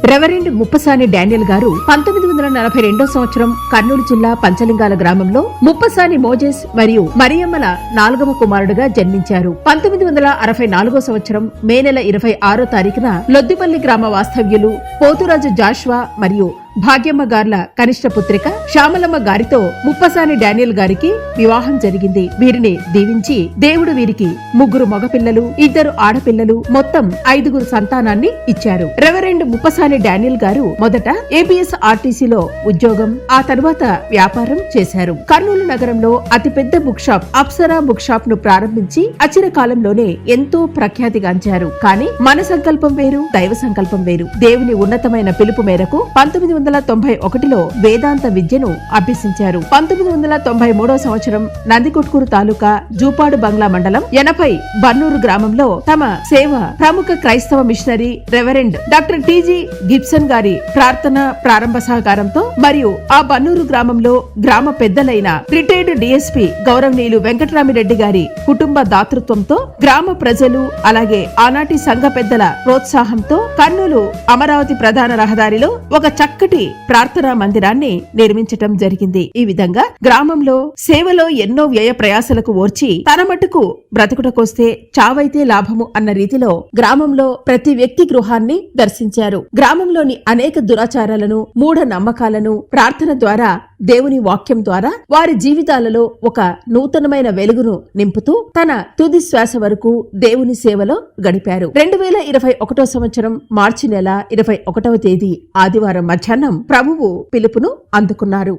Reverend ముప్పసాని Daniel గారు 1942 సంవత్సరం కర్నూలు జిల్లా పంచలింగాల గ్రామంలో ముప్పసాని మోజెస్ మరియు మరియమ్మల 4వ కుమారుడుగా జన్మించారు. 1964 సంవత్సరం మే నెల 26వ తారీఖున లొద్దిపల్లి గ్రామ వాస్తవ్యులు పోతురాజు జాషువా మరియు భాగ్యమ్మ గార్ల కనిష్ట పుత్రిక శ్యామలమ్మ గారితో ముప్పసాని డానియల్ గారికి వివాహం జరిగింది. వీరిని దీవించి దేవుడు వీరికి 3 మగపిల్లలు 2 ఆడపిల్లలు మొత్తం 5 సంతానాన్ని ఇచ్చారు. రెవరెండ్ ముప్పసాని డానియల్ గారు మొదట ఏబిఎస్ ఆర్టీసీలో ఉద్యోగం, ఆ తరువాత వ్యాపారం చేశారు. కర్నూలు నగరంలో అతిపెద్ద book shop Apsara book shop ను ప్రారంభించి అచిర కాలంలోనే ఎంతో ప్రఖ్యాతిగాంచారు. కానీ మన సంకల్పం వేరు, దైవ సంకల్పం వేరు. దేవుని ఉన్నతమైన పిలుపు మేరకు 1991లో వేదాంత విద్యను అభ్యసించారు. 1993 సంవత్సరం నందికొట్కూరు తాలూకా జూపాడు బంగ్లా మండలం 80 బన్నూరు గ్రామంలో తమ సేవ ప్రముఖ క్రైస్తవ machinery reverend doctor TG Gibson గారి ప్రార్థన ప్రారంభ సహకారంతో మరియు ఆ బన్నూరు గ్రామంలో గ్రామ పెద్దలైన రిటైర్డ్ డిఎస్పీ గౌరవనీయులు వెంకటరామిరెడ్డి గారి కుటుంబ దాతృత్వంతో గ్రామ ప్రజలు అలాగే ఆనాటి సంఘ పెద్దల ప్రోత్సాహంతో కర్నూలు అమరావతి ప్రధాన రహదారిలో ఒక చక్కటి ప్రార్థనా మందిరాన్ని నిర్మించటం జరిగింది. ఈ విధంగా గ్రామంలో సేవలో ఎన్నో వ్యయ ప్రయాసలకు ఓర్చి తన మటుకు బ్రతుకుటకొస్తే చావైతే లాభము అన్న రీతిలో గ్రామంలో ప్రతి వ్యక్తి గృహాన్ని దర్శించారు. గ్రామంలోని అనేక దురాచారాలను మూఢ నమ్మకాలను ప్రార్థన ద్వారా దేవుని వాక్యం ద్వారా వారి జీవితాలలో ఒక నూతనమైన వెలుగును నింపుతూ తన తుది శ్వాస వరకు దేవుని సేవలో గడిపారు. 2021 సంవత్సరం మార్చి నెల 21వ తేదీ ఆదివారం మధ్యాహ్నం ప్రభువు పిలుపును అందుకున్నారు.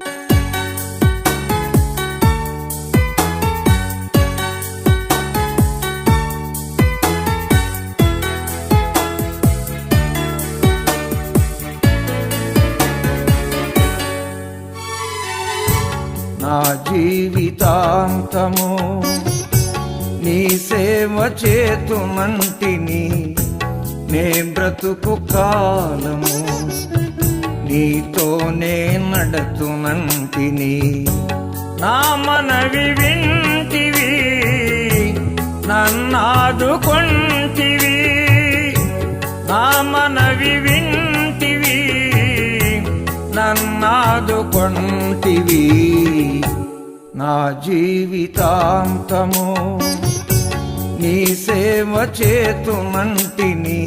నా జీవితాంతము నీ సేవ చేతుమంటిని, నే బ్రతుకు కాలము నీతోనే నడతునంటిని. నా మనవి వింటివి, నన్నాదుకొంటివి, నా మనవి వింటివి, నన్నాదుకొంటివి. నా జీవితాంతము నీ సేవ చేతుమంటిని,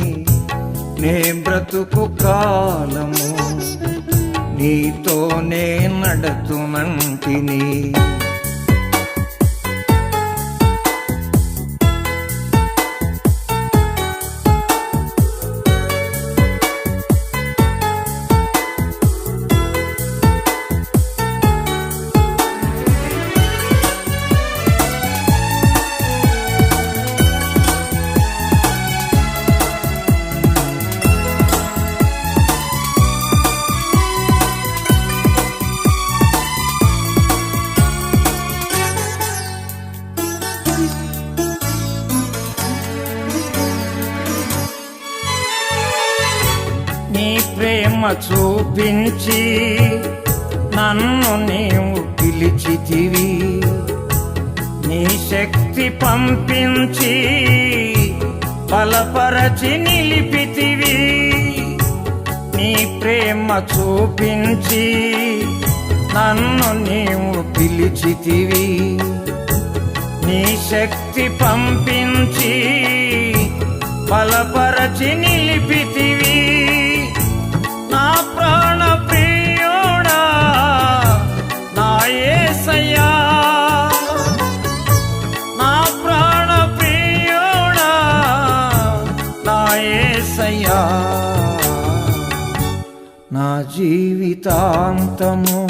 నే బ్రతుకు కాలము నీతోనే నడతునంటిని. నీ ప్రేమ చూపించి నన్ను నీవు పిలిచితివి, నీ శక్తి పంపించి బలపరచి నిలిపితివి. నీ ప్రేమ చూపించి నన్ను నీవు పిలిచితివి, నీ శక్తి పంపించి బలపరచి నిలిపితివి. నా ప్రాణ ప్రియుడా నా యేసయ్యా, నా ప్రాణ ప్రియుడా నా యేసయ్యా. నా జీవితాంతము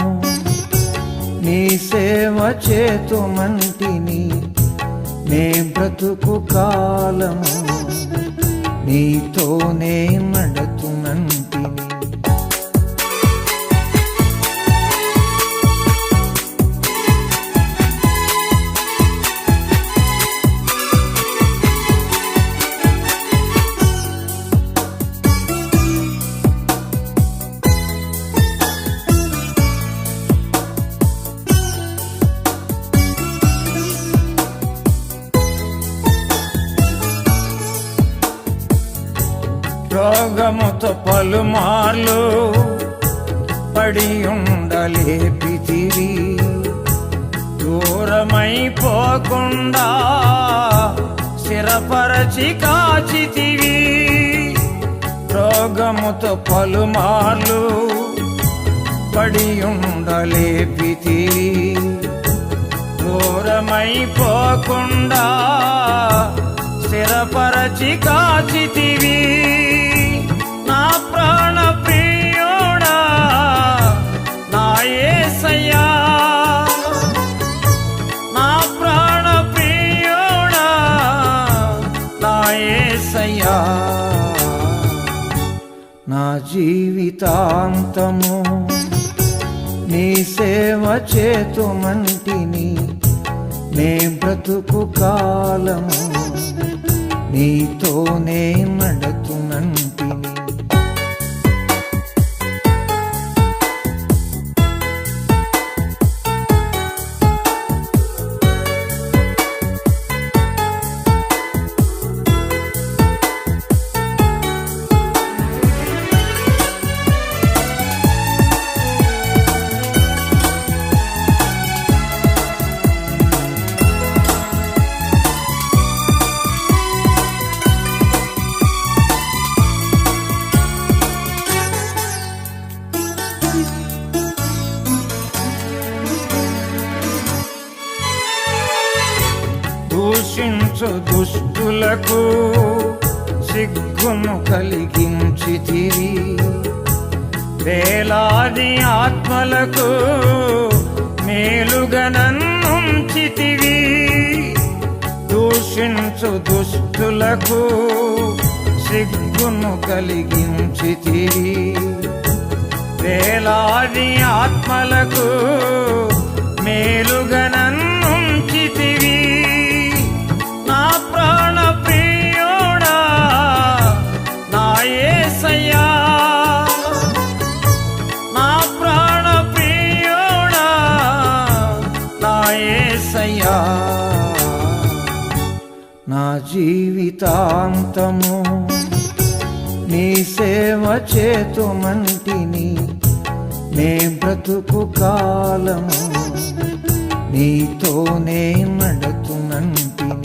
నీ సేవ చేతుమంటిని, నే బ్రతుకు కాలము నీతోనే నడతునంటిని. రోగ రోగముతో పలుమార్లు పడి ఉండలేపితివి, దూరమైపోకుండా స్థిరపరచి కాచితివి. రోగముతో పలుమార్లు పడి ఉండలేపితివి, దూరమైపోకుండా స్థిరపరచి కాచితివి. నా ప్రాణ ప్రియుడా నా యేసయ్యా, నా ప్రాణ ప్రియుడా నా యేసయ్యా, నా జీవితాంతము నీ సేవ చేతుమంటిని, నే బ్రతుకు కాలము నీతోనే నడుతునంటిని. దూషించు దుష్టులకు సిగ్గును కలిగించితివి, వేలాది ఆత్మలకు మేలుగా నన్నుంచితివి. దూషించు దుష్టులకు సిగ్గును కలిగించితివి, వేలాది ఆత్మలకు మేలుగా నన్నుంచితివి. నా ప్రాణ ప్రియుడా నా యేసయ్యా, నా ప్రాణ ప్రియుడా నా యేసయ్యా, నా జీవితాంతము నీ సేవ చేతుమంటిని, నే బ్రతుకు కాలము నీతోనే నడుతునంటిని.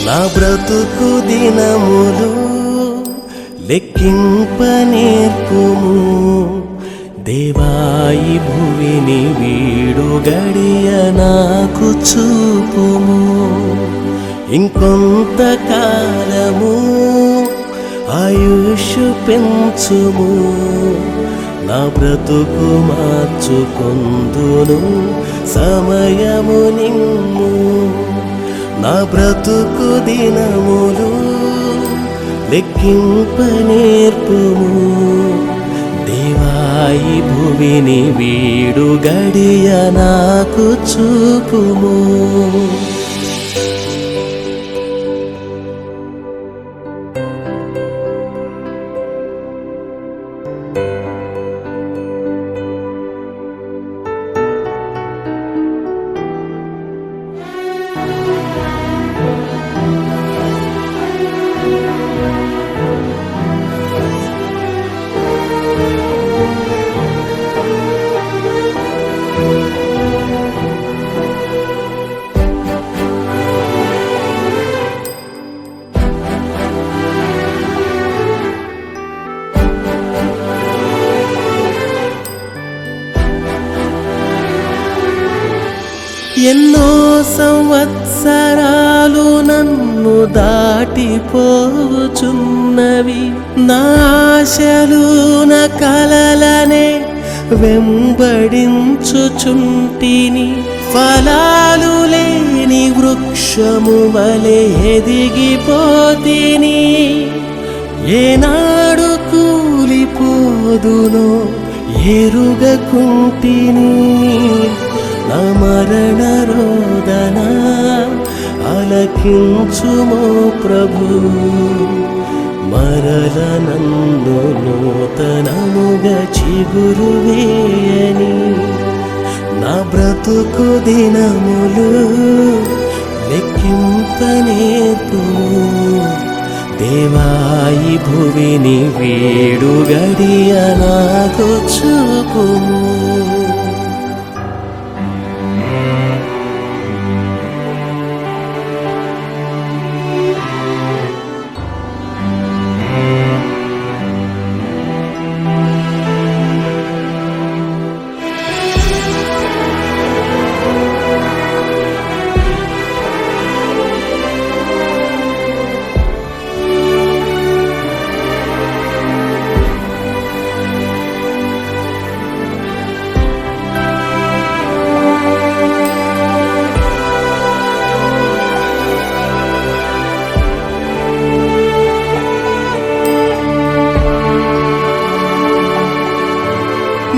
నా బ్రతుకు దినములు లెక్కింప నేర్పుము, దేవాయి భువిని వీడు గడియ నాకు చూపుము. ఇంకొంత కాలము ఆయుష్ పెంచుము, నా బ్రతుకు మార్చుకొందును సమయము నిమ్ము. నా బ్రతుకు దినములు లెక్కింప నేర్పుము, దేవాయి భువిని వీడు గడియ నాకు చూపుము. ఎన్నో సంవత్సరాలు నన్ను దాటిపోచున్నవి, నా ఆశలు నా కలలనే వెంబడించుచుంటిని. ఫలాలు లేని వృక్షము వలె ఎదిగిపోతిని, ఏనాడు కూలిపోదునో ఎరుగకుంటిని. నా మరణ రోదన ఆలకించుమో ప్రభు, మరల నన్ను నూతనముగా చిగురు వేయని. నా బ్రతుకు దినములు లెక్కింపనేర్పుము, దేవాయి భువిని వీడు గడియ నాకు చూపుము.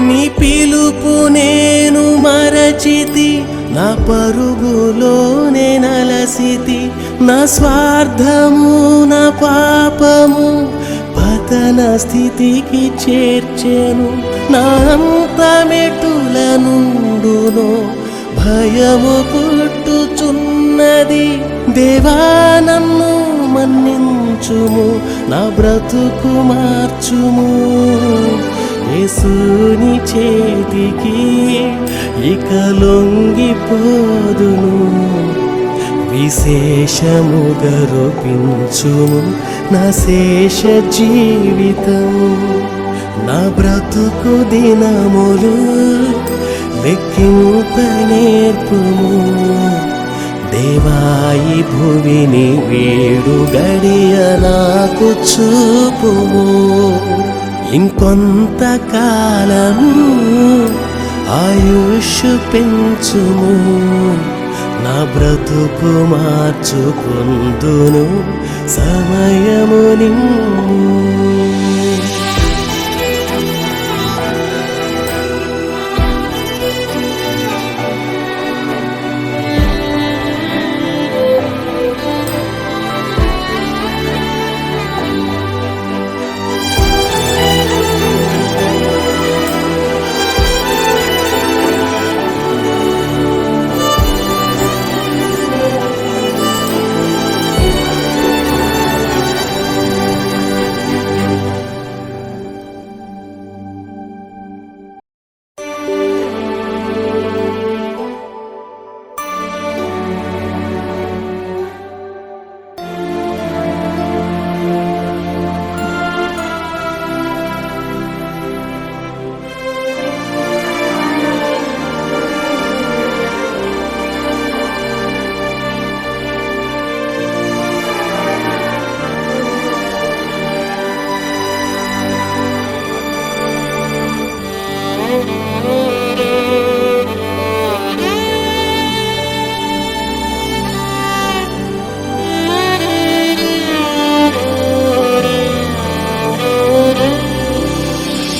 నీ పిలుపు నేను మరచితి, నా పరుగులోనే నలసితి. నా స్వార్థము నా పాపము పతన స్థితికి చేర్చెను. నా అంతమెటుల నుండునో భయము పుట్టుచున్నది. దేవా నన్ను మన్నించుము, నా బ్రతుకు మార్చుము. యేసుని చేతికి ఇక లొంగిపోదును, విశేషముగా రూపించుము నా శేష జీవితం. నా బ్రతుకు దినములు లెక్కింపనేర్పుము, దేవాయి భువిని వీడు గడియ నాకు చూపుము. ఇంకొంతకాలము ఆయుష్ పెంచుము, నా బ్రతుకు మార్చుకుందును సమయము నిమ్ము.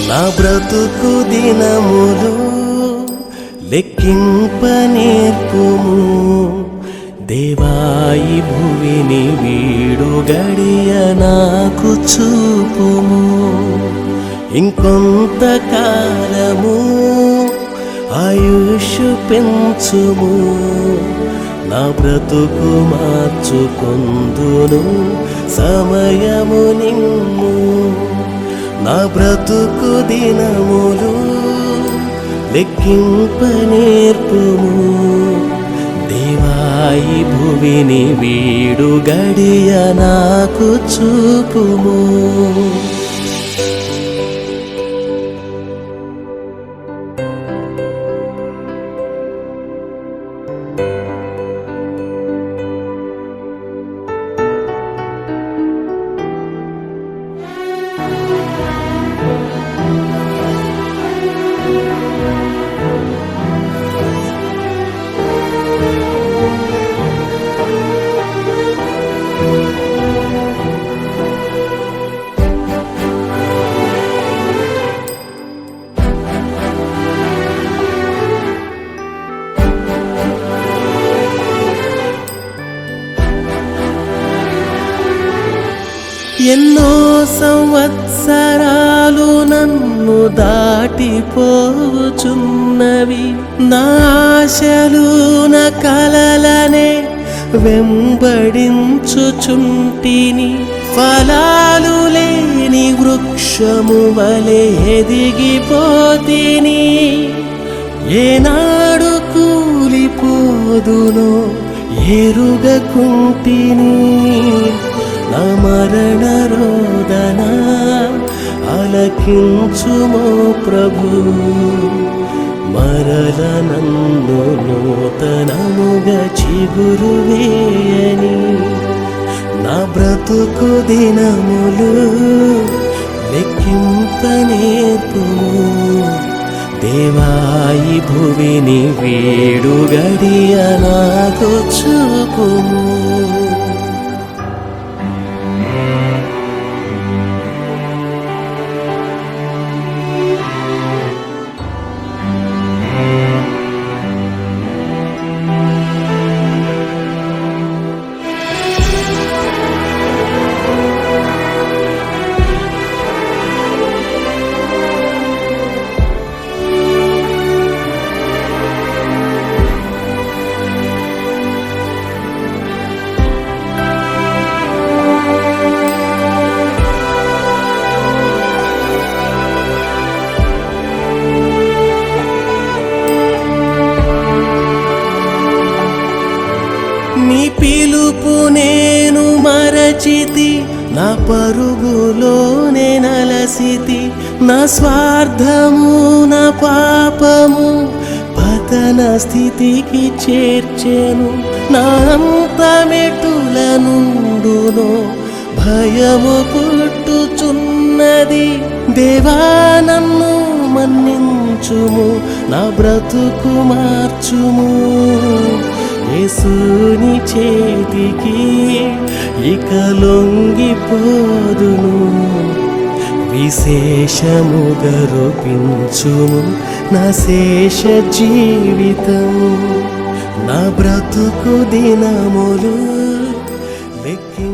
నా బ్రతుకు దినములు లెక్కింపనేర్పుము, దేవాయి భువిని వీడు గడియ నాకు చూపుము. ఇంకొంతకాలము ఆయుష్ పెంచుము, నా బ్రతుకు మార్చుకొందును సమయము నిమ్ము. నా బ్రతుకు దినములు లెక్కింపనేర్పుము, దేవాయి భువిని వీడు గడియ నాకు చూపుము. ఎన్నో సంవత్సరాలు నన్ను దాటిపోచున్నవి, నా ఆశలు నా కలలనే వెంబడించుచుంటిని. ఫలాలు లేని వృక్షము వలె ఎదిగిపోతిని, ఏనాడు కూలిపోదునో ఎరుగకుంటిని. నా మరణ రోదన ఆలకించుమో ప్రభు, మరల నన్ను నూతనముగా చిగురు వేయని. నా బ్రతుకు దినములు లెక్కింపనేర్పుము, దేవాయి భువిని వీడు గడియ నాకు చూపుము. నీ పిలుపు నేను మరచితి, నా పరుగులోనే నలసితి. నా స్వార్థము నా పాపము పతన స్థితికి చేర్చెను. నా అంతమెటుల నుండునో భయము పుట్టుచున్నది. దేవా నన్ను మన్నించుము, నా బ్రతుకు మార్చుము. యేసుని చేతికి ఇక లొంగిపోదును, విశేషముగా రూపించుము నా శేష జీవితం. నా బ్రతుకు దినములు లెక్కి